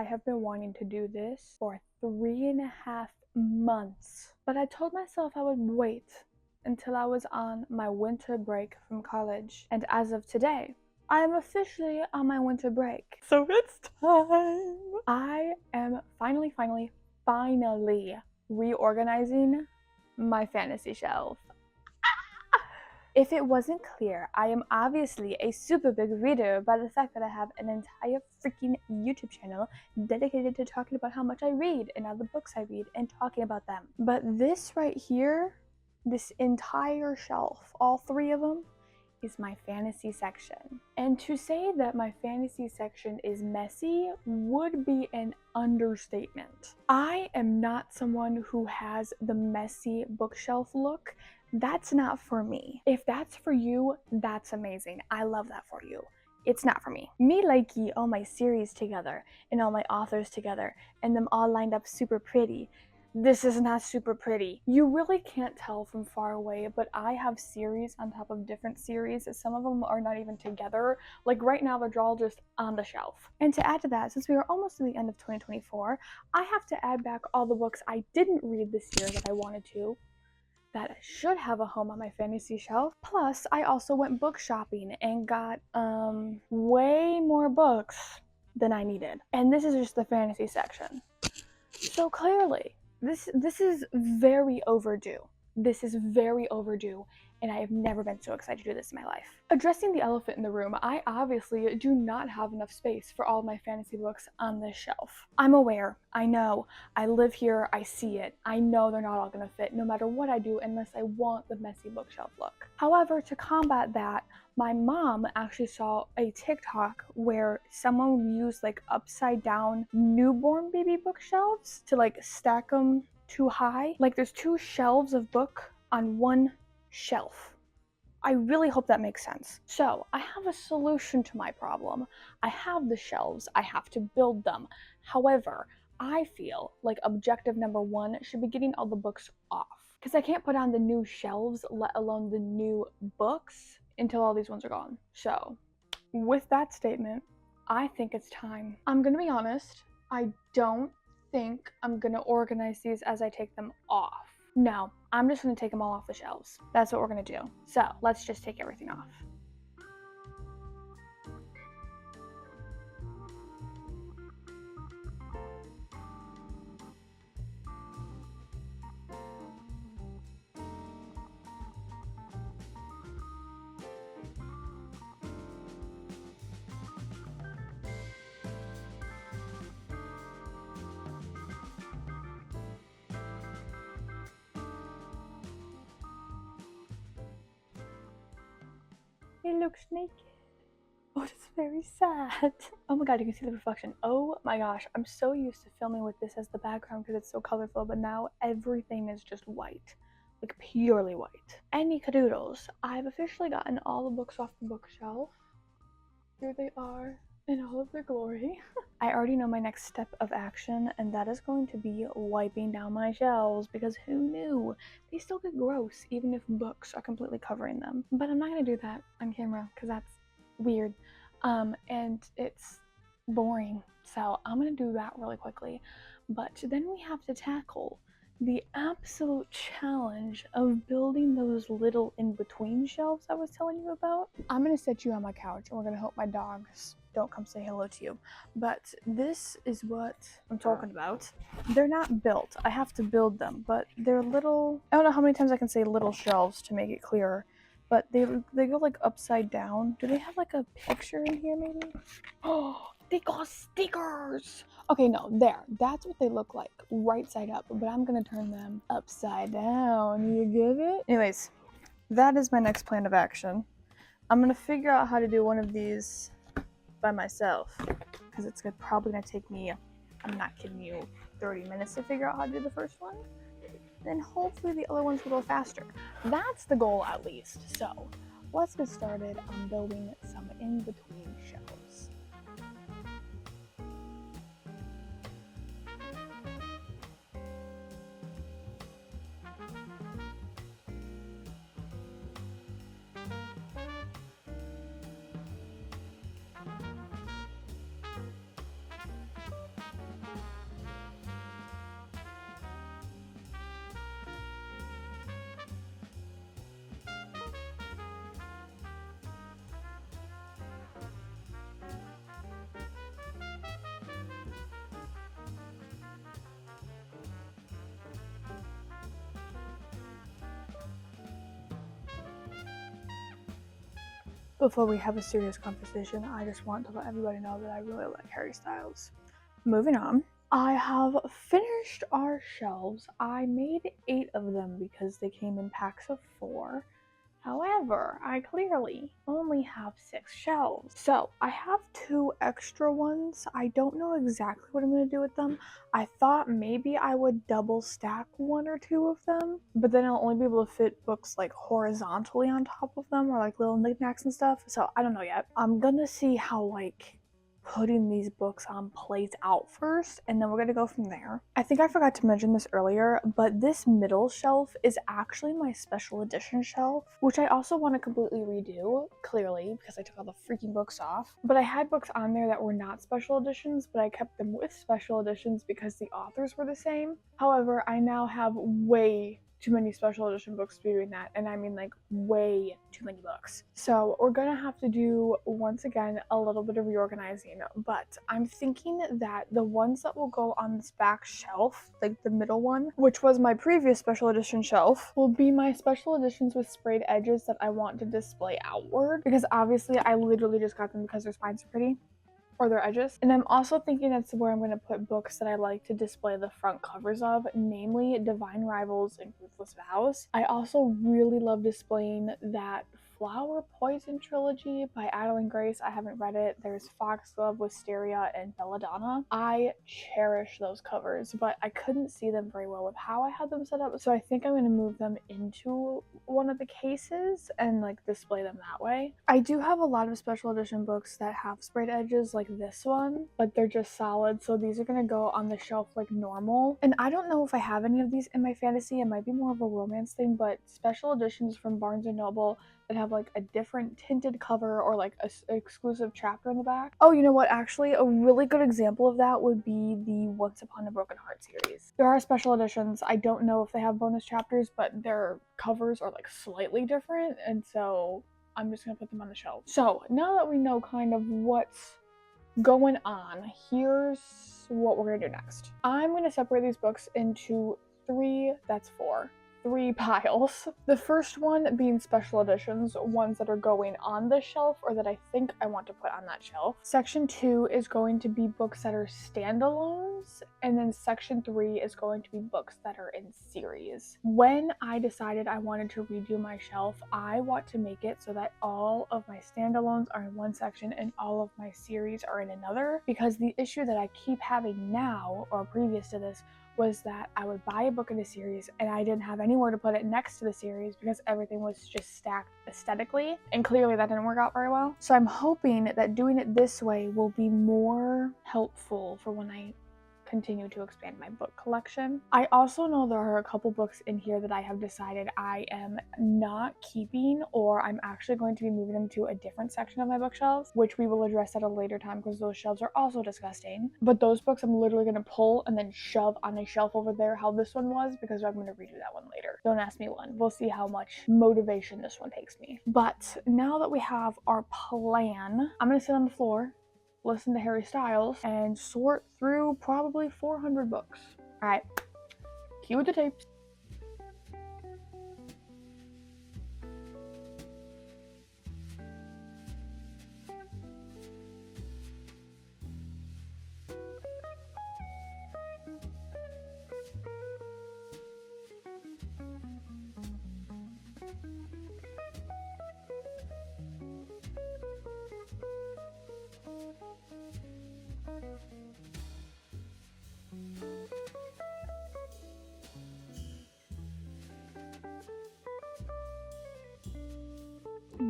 I have been wanting to do this for 3.5 months, but I told myself I would wait until I was on my winter break from college. And as of today, I am officially on my winter break. So it's time. I am finally reorganizing my fantasy shelf. If it wasn't clear, I am obviously a super big reader by the fact that I have an entire freaking YouTube channel dedicated to talking about how much I read and all the books I read and talking about them. But this right here, this entire shelf, all 3 of them, is my fantasy section. And to say that my fantasy section is messy would be an understatement. I am not someone who has the messy bookshelf look. That's not for me. If that's for you, that's amazing. I love that for you. It's not for me. Me likey all my series together and all my authors together and them all lined up super pretty. This is not super pretty. You really can't tell from far away, but I have series on top of different series. Some of them are not even together. Like right now, they're all just on the shelf. And to add to that, since we are almost to the end of 2024, I have to add back all the books I didn't read this year that I wanted to, that should have a home on my fantasy shelf. Plus, I also went book shopping and got way more books than I needed. And this is just the fantasy section. So clearly, this is very overdue. This is very overdue, and I have never been so excited to do this in my life. Addressing the elephant in the room, I obviously do not have enough space for all of my fantasy books on this shelf. I'm aware, I know, I live here, I see it. I know they're not all gonna fit no matter what I do unless I want the messy bookshelf look. However, to combat that, my mom actually saw a TikTok where someone used like upside down newborn baby bookshelves to like stack them too high. Like there's 2 shelves of book on one shelf. I really hope that makes sense. So I have a solution to my problem. I have the shelves, I have to build them. However, I feel like objective number 1 should be getting all the books off. Because I can't put on the new shelves, let alone the new books, until all these ones are gone. So, with that statement, I think it's time. I'm gonna be honest, I don't think I'm gonna organize these as I take them off. No, I'm just gonna take them all off the shelves. That's what we're gonna do. So, let's just take everything off. It looks naked. Oh, it's very sad. Oh my god, you can see the reflection. Oh my gosh, I'm so used to filming with this as the background because it's so colorful, but now everything is just white. Like purely white. Any cadoodles. I've officially gotten all the books off the bookshelf. Here they are in all of their glory. I already know my next step of action, and that is going to be wiping down my shelves, because who knew? They still get gross even if books are completely covering them. But I'm not gonna do that on camera because that's weird, and it's boring. So I'm gonna do that really quickly. But then we have to tackle the absolute challenge of building those little in-between shelves I was telling you about. I'm gonna set you on my couch and we're gonna hope my dogs don't come say hello to you. But this is what I'm talking about. They're not built. I have to build them, but they're little, I don't know how many times I can say little shelves to make it clearer, but they go like upside down. Do they have like a picture in here maybe? Oh, they got stickers! Okay, no, there. That's what they look like, right side up, but I'm gonna turn them upside down. You get it? Anyways, that is my next plan of action. I'm gonna figure out how to do one of these by myself, because it's probably gonna take me, I'm not kidding you, 30 minutes to figure out how to do the first one. Then hopefully the other ones will go faster. That's the goal at least. So let's get started on building some in-between shelves. Before we have a serious conversation, I just want to let everybody know that I really like Harry Styles. Moving on. I have finished our shelves. I made 8 of them because they came in packs of 4. However, I clearly only have 6 shelves. So I have 2 extra ones. I don't know exactly what I'm going to do with them. I thought maybe I would double stack 1 or 2 of them, but then I'll only be able to fit books like horizontally on top of them or like little knickknacks and stuff. So I don't know yet. I'm gonna see how like putting these books on plays out first, and then we're gonna go from there. I think I forgot to mention this earlier, but this middle shelf is actually my special edition shelf, which I also want to completely redo, clearly, because I took all the freaking books off. But I had books on there that were not special editions, but I kept them with special editions because the authors were the same. However, I now have way too many special edition books to be doing that, and I mean like way too many books. So we're gonna have to do, once again, a little bit of reorganizing, but I'm thinking that the ones that will go on this back shelf, like the middle one, which was my previous special edition shelf, will be my special editions with sprayed edges that I want to display outward, because obviously I literally just got them because their spines are pretty, or their edges. And I'm also thinking that's where I'm going to put books that I like to display the front covers of, namely Divine Rivals and Ruthless Vows. I also really love displaying that Flower Poison trilogy by Adeline Grace. I haven't read it. There's Foxglove, Wisteria, and Belladonna. I cherish those covers, but I couldn't see them very well with how I had them set up, so I think I'm going to move them into one of the cases and like display them that way. I do have a lot of special edition books that have sprayed edges like this one, but they're just solid, so these are going to go on the shelf like normal. And I don't know if I have any of these in my fantasy. It might be more of a romance thing, but special editions from Barnes & Noble that have like a different tinted cover or like an exclusive chapter in the back. Oh, you know what? Actually, a really good example of that would be the Once Upon a Broken Heart series. There are special editions. I don't know if they have bonus chapters, but their covers are like slightly different, and so I'm just gonna put them on the shelf. So now that we know kind of what's going on, here's what we're gonna do next. I'm gonna separate these books into 3 piles. The first one being special editions, ones that are going on the shelf or that I think I want to put on that shelf. Section 2 is going to be books that are standalones, and then section 3 is going to be books that are in series. When I decided I wanted to redo my shelf, I want to make it so that all of my standalones are in one section and all of my series are in another, because the issue that I keep having now, or previous to this, was that I would buy a book in a series and I didn't have anywhere to put it next to the series because everything was just stacked aesthetically, and clearly that didn't work out very well. So I'm hoping that doing it this way will be more helpful for when I continue to expand my book collection. I also know there are a couple books in here that I have decided I am not keeping, or I'm actually going to be moving them to a different section of my bookshelves, which we will address at a later time because those shelves are also disgusting. But those books I'm literally going to pull and then shove on a shelf over there how this one was, because I'm going to redo that one later. Don't ask me when. We'll see how much motivation this one takes me. But now that we have our plan, I'm going to sit on the floor, listen to Harry Styles, and sort through probably 400 books. Alright, cue the tapes.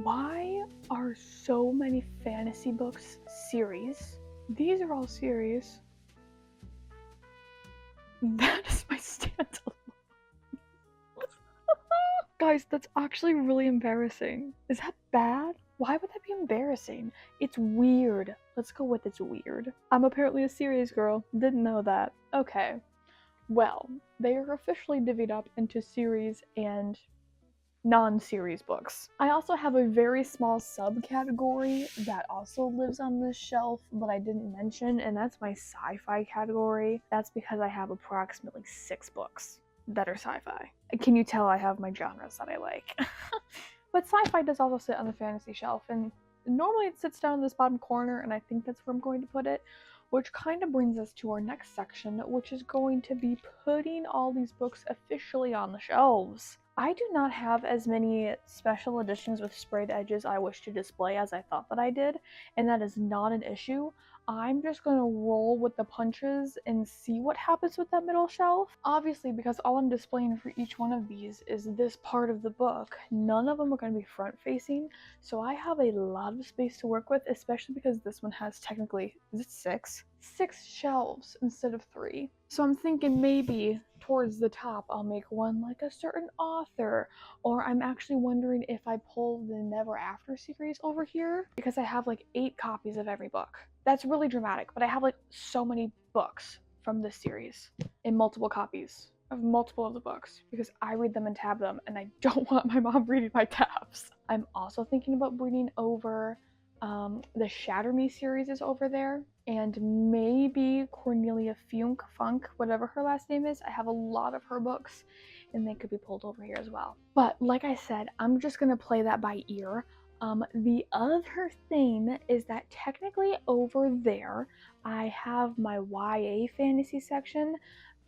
Why are so many fantasy books series? These are all series. That is my standalone. Guys, that's actually really embarrassing. Is that bad? Why would that be embarrassing? It's weird. Let's go with it's weird. I'm apparently a series girl. Didn't know that. Okay. Well, they are officially divvied up into series and non-series books. I also have a very small subcategory that also lives on this shelf, but I didn't mention, and that's my sci-fi category. That's because I have approximately 6 books that are sci-fi. Can you tell I have my genres that I like? But sci-fi does also sit on the fantasy shelf, and Normally it sits down in this bottom corner, and I think that's where I'm going to put it, which kind of brings us to our next section, which is going to be putting all these books officially on the shelves. I do not have as many special editions with sprayed edges I wish to display as I thought that I did, and that is not an issue. I'm just gonna roll with the punches and see what happens with that middle shelf. Obviously, because all I'm displaying for each one of these is this part of the book, none of them are gonna be front facing, so I have a lot of space to work with, especially because this one has technically, is it 6? 6 shelves instead of 3. So I'm thinking maybe towards the top I'll make one like a certain author, or I'm actually wondering if I pull the Never After series over here, because I have like 8 copies of every book. That's really dramatic, but I have like so many books from this series in multiple copies of multiple of the books because I read them and tab them, and I don't want my mom reading my tabs. I'm also thinking about bringing over the Shatter Me series is over there, and maybe Cornelia Funk, whatever her last name is. I have a lot of her books, and they could be pulled over here as well. But like I said, I'm just gonna play that by ear. The other thing is that technically over there, I have my YA fantasy section,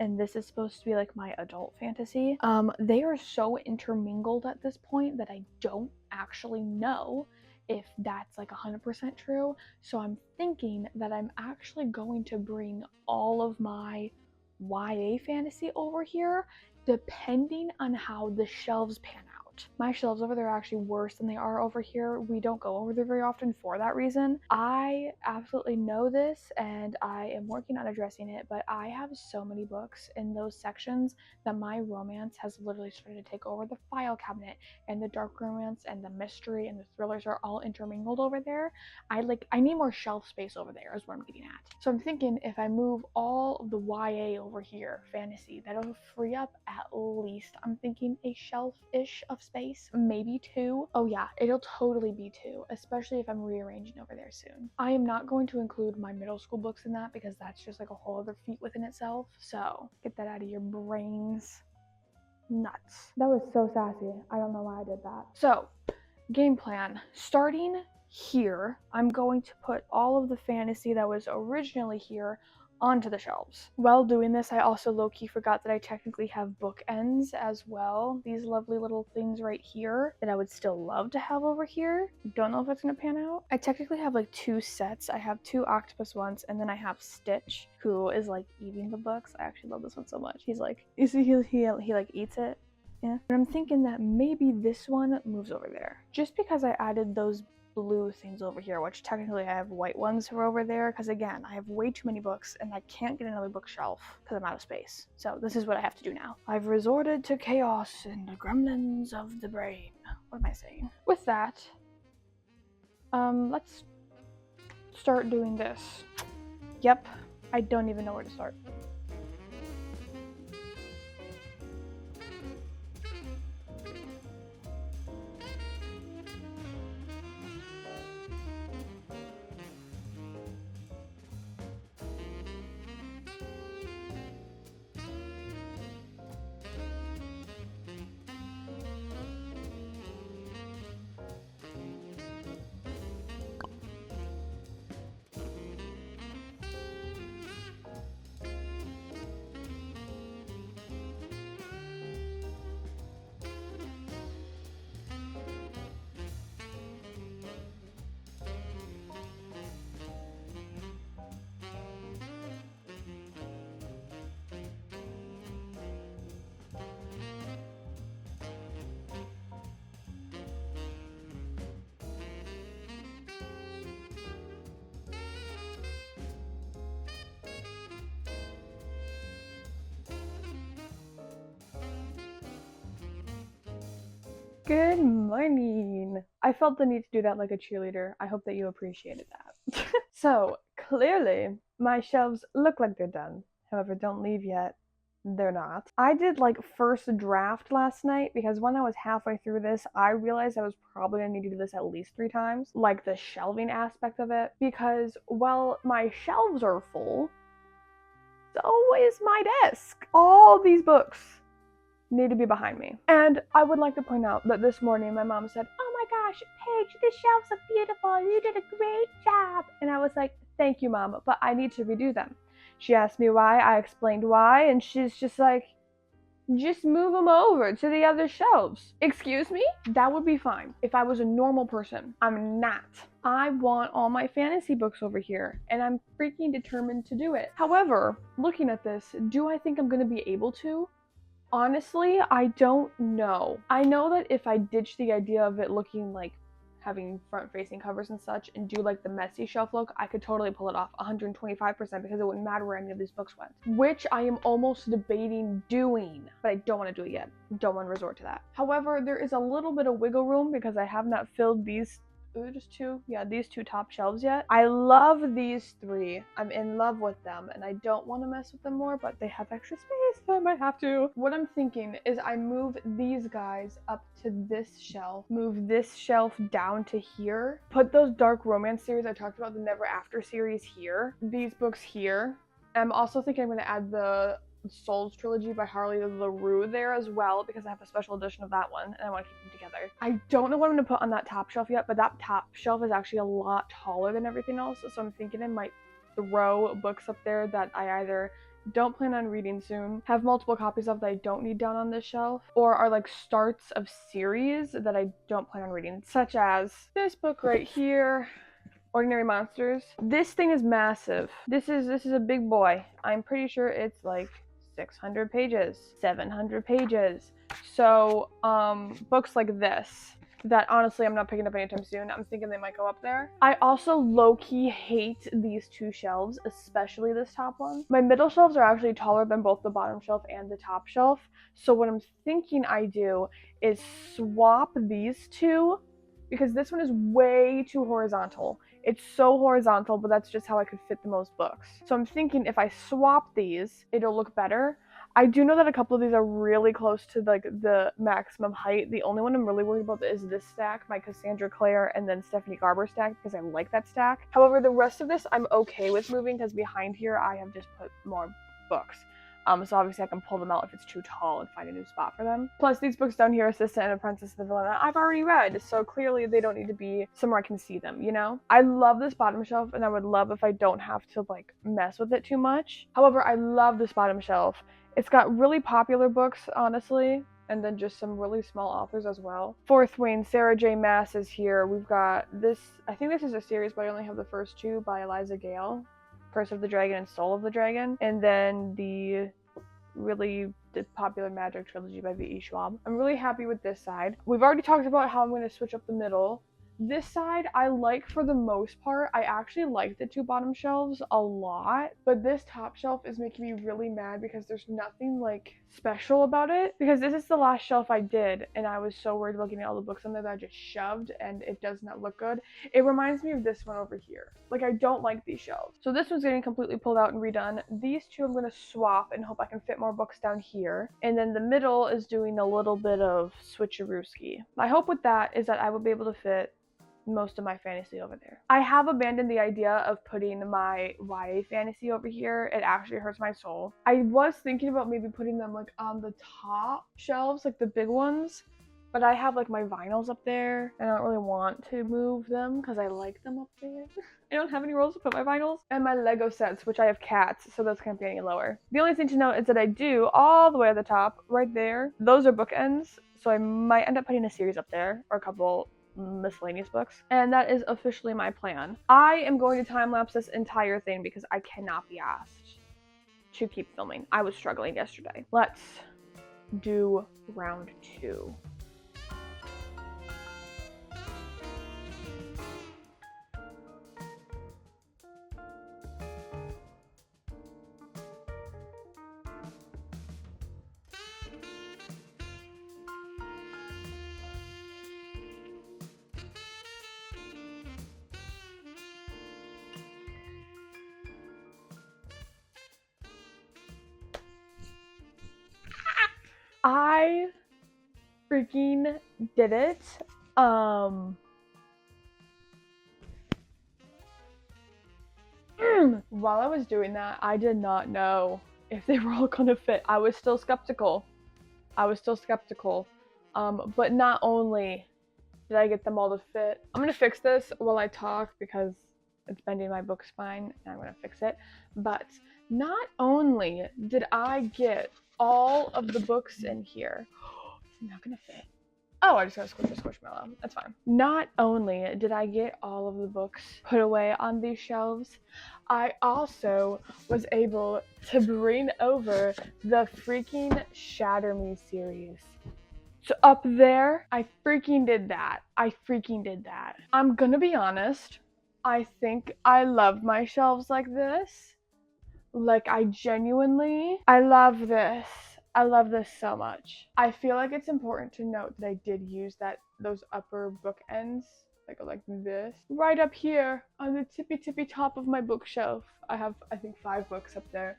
and this is supposed to be like my adult fantasy. They are so intermingled at this point that I don't actually know if that's like 100% true. So I'm thinking that I'm actually going to bring all of my YA fantasy over here, depending on how the shelves pan out. My shelves over there are actually worse than they are over here. We don't go over there very often for that reason. I absolutely know this, and I am working on addressing it, but I have so many books in those sections that my romance has literally started to take over. The file cabinet and the dark romance and the mystery and the thrillers are all intermingled over there. I need more shelf space over there is what I'm getting at. So I'm thinking if I move all of the YA over here, fantasy, that'll free up at least, I'm thinking, a shelf-ish of space, maybe 2. Oh yeah, it'll totally be 2, especially if I'm rearranging over there soon. I am not going to include my middle school books in that because that's just like a whole other feat within itself. So get that out of your brains. Nuts. That was so sassy. I don't know why I did that. So, game plan. Starting here, I'm going to put all of the fantasy that was originally here onto the shelves. While doing this, I also low-key forgot that I technically have bookends as well. These lovely little things right here that I would still love to have over here. Don't know if it's gonna pan out. I technically have like 2 sets. I have 2 octopus ones, and then I have Stitch, who is like eating the books. I actually love this one so much. He's like, you see, he like eats it. Yeah. And I'm thinking that maybe this one moves over there. Just because I added those blue things over here, which technically I have white ones for over there, because again, I have way too many books and I can't get another bookshelf because I'm out of space. So this is what I have to do now. I've resorted to chaos and the gremlins of the brain. What am I saying? With that, let's start doing this. Yep, I don't even know where to start. Good morning. I felt the need to do that like a cheerleader. I hope that you appreciated that. So, clearly, my shelves look like they're done. However, don't leave yet. They're not. I did like first draft last night because when I was halfway through this, I realized I was probably gonna need to do this at least 3 times. Like the shelving aspect of it. Because while my shelves are full, so is my desk. All these books need to be behind me. And I would like to point out that this morning my mom said, "Oh my gosh, Paige, the shelves look beautiful. You did a great job. And I was like, thank you, Mom, but I need to redo them. She asked me why, I explained why, and she's just like, just move them over to the other shelves. Excuse me? That would be fine if I was a normal person. I'm not. I want all my fantasy books over here, and I'm freaking determined to do it. However, looking at this, do I think I'm going to be able to? Honestly, I don't know. I know that if I ditch the idea of it looking like having front-facing covers and such and do like the messy shelf look, I could totally pull it off 125% because it wouldn't matter where any of these books went. Which I am almost debating doing, but I don't want to do it yet. Don't want to resort to that. However, there is a little bit of wiggle room because I have not filled these these two top shelves yet. I love these three. I'm in love with them and I don't want to mess with them more, but they have extra space, so I might have to. What I'm thinking is I move these guys up to this shelf, move this shelf down to here, put those dark romance series I talked about, the Never After series here, these books here. I'm also thinking I'm going to add the Souls trilogy by Harley LaRue there as well because I have a special edition of that one and I want to keep them together. I don't know what I'm going to put on that top shelf yet, but that top shelf is actually a lot taller than everything else, so I'm thinking I might throw books up there that I either don't plan on reading soon, have multiple copies of that I don't need down on this shelf, or are like starts of series that I don't plan on reading, such as this book right here, Ordinary Monsters. This thing is massive. This is a big boy. I'm pretty sure it's like 600 pages, 700 pages. So, books like this, that honestly I'm not picking up anytime soon. I'm thinking they might go up there. I also low-key hate these two shelves, especially this top one. My middle shelves are actually taller than both the bottom shelf and the top shelf. So what I'm thinking I do is swap these two because this one is way too horizontal. It's so horizontal, but that's just how I could fit the most books. So I'm thinking if I swap these, it'll look better. I do know that a couple of these are really close to like the maximum height. The only one I'm really worried about is this stack, my Cassandra Clare and then Stephanie Garber stack, because I like that stack. However, the rest of this I'm okay with moving because behind here I have just put more books. So obviously I can pull them out if it's too tall and find a new spot for them. Plus these books down here, Assistant and Apprentice of the Villain, I've already read, so clearly they don't need to be somewhere I can see them, you know? I love this bottom shelf and I would love if I don't have to like mess with it too much. However, I love this bottom shelf. It's got really popular books, honestly, and then just some really small authors as well. Fourth Wing, Sarah J. Maas is here. We've got this, I think this is a series, but I only have the first two by Eliza Gale. Curse of the Dragon and Soul of the Dragon, and then the really popular Magic trilogy by V.E. Schwab. I'm really happy with this side. We've already talked about how I'm going to switch up the middle. This side I like for the most part. I actually like the two bottom shelves a lot, but this top shelf is making me really mad because there's nothing like special about it, because this is the last shelf I did and I was so worried about getting all the books on there that I just shoved and it does not look good. It reminds me of this one over here. Like, I don't like these shelves. So this one's getting completely pulled out and redone. These two I'm going to swap and hope I can fit more books down here. And then the middle is doing a little bit of switcherooski. My hope with that is that I will be able to fit most of my fantasy over there. I have abandoned the idea of putting my YA fantasy over here. It actually hurts my soul. I was thinking about maybe putting them like on the top shelves, like the big ones, but I have like my vinyls up there and I don't really want to move them because I like them up there. I don't have any roles to put my vinyls. And my Lego sets, which I have cats, so those can't be any lower. The only thing to note is that I do all the way at the top, right there. Those are bookends, so I might end up putting a series up there or a couple miscellaneous books, and that is officially my plan. I am going to time-lapse this entire thing because I cannot be asked to keep filming. I was struggling yesterday. Let's do round 2. I freaking did it. While I was doing that, I did not know if they were all gonna fit. I was still skeptical. But not only Did I get them all to fit? I'm gonna fix this while I talk because it's bending my book spine and I'm gonna fix it. But not only did I get all of the books in here, it's not gonna fit. Oh, I just gotta squish a squishmallow. That's fine. Not only did I get all of the books put away on these shelves, I also was able to bring over the freaking Shatter Me series. So up there, I freaking did that. I'm gonna be honest, I think I love my shelves like this. Like, I love this. I love this so much. I feel like it's important to note that I did use those upper bookends, like this, right up here on the tippy top of my bookshelf. I have, I think, 5 books up there.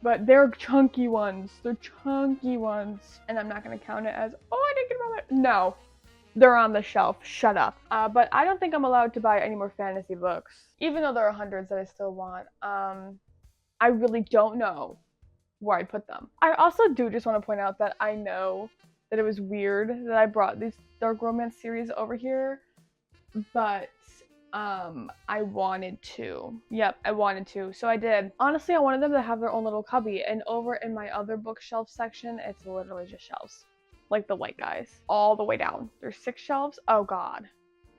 But they're chunky ones. And I'm not gonna count it as, oh, I didn't get them on it. No, they're on the shelf. Shut up. But I don't think I'm allowed to buy any more fantasy books. Even though there are hundreds that I still want. I really don't know where I put them. I also do just want to point out that I know that it was weird that I brought these dark romance series over here, but I wanted to. Yep, I wanted to, so I did. Honestly, I wanted them to have their own little cubby, and over in my other bookshelf section, it's literally just shelves. Like the white guys. All the way down. There's 6 shelves? Oh god.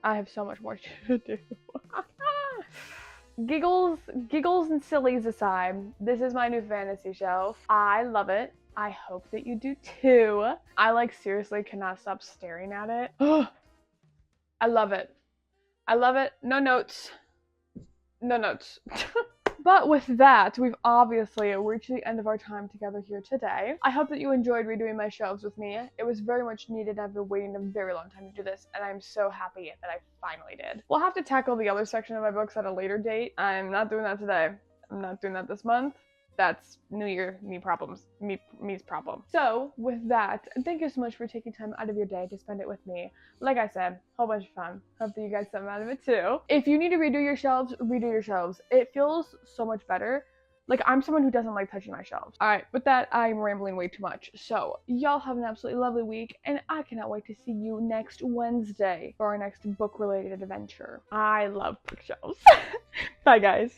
I have so much more to do. Giggles and sillies aside, this is my new fantasy shelf. I love it. I hope that you do too. I seriously cannot stop staring at it. I love it. No notes. But with that, we've obviously reached the end of our time together here today. I hope that you enjoyed redoing my shelves with me. It was very much needed. I've been waiting a very long time to do this, and I'm so happy that I finally did. We'll have to tackle the other section of my books at a later date. I'm not doing that today. I'm not doing that this month. That's New Year, me's problem. So with that, thank you so much for taking time out of your day to spend it with me. Like I said, whole bunch of fun. Hope that you guys something out of it too. If you need to redo your shelves, redo your shelves. It feels so much better. Like, I'm someone who doesn't like touching my shelves. Alright, with that, I'm rambling way too much. So, y'all have an absolutely lovely week, and I cannot wait to see you next Wednesday for our next book-related adventure. I love bookshelves. Bye, guys.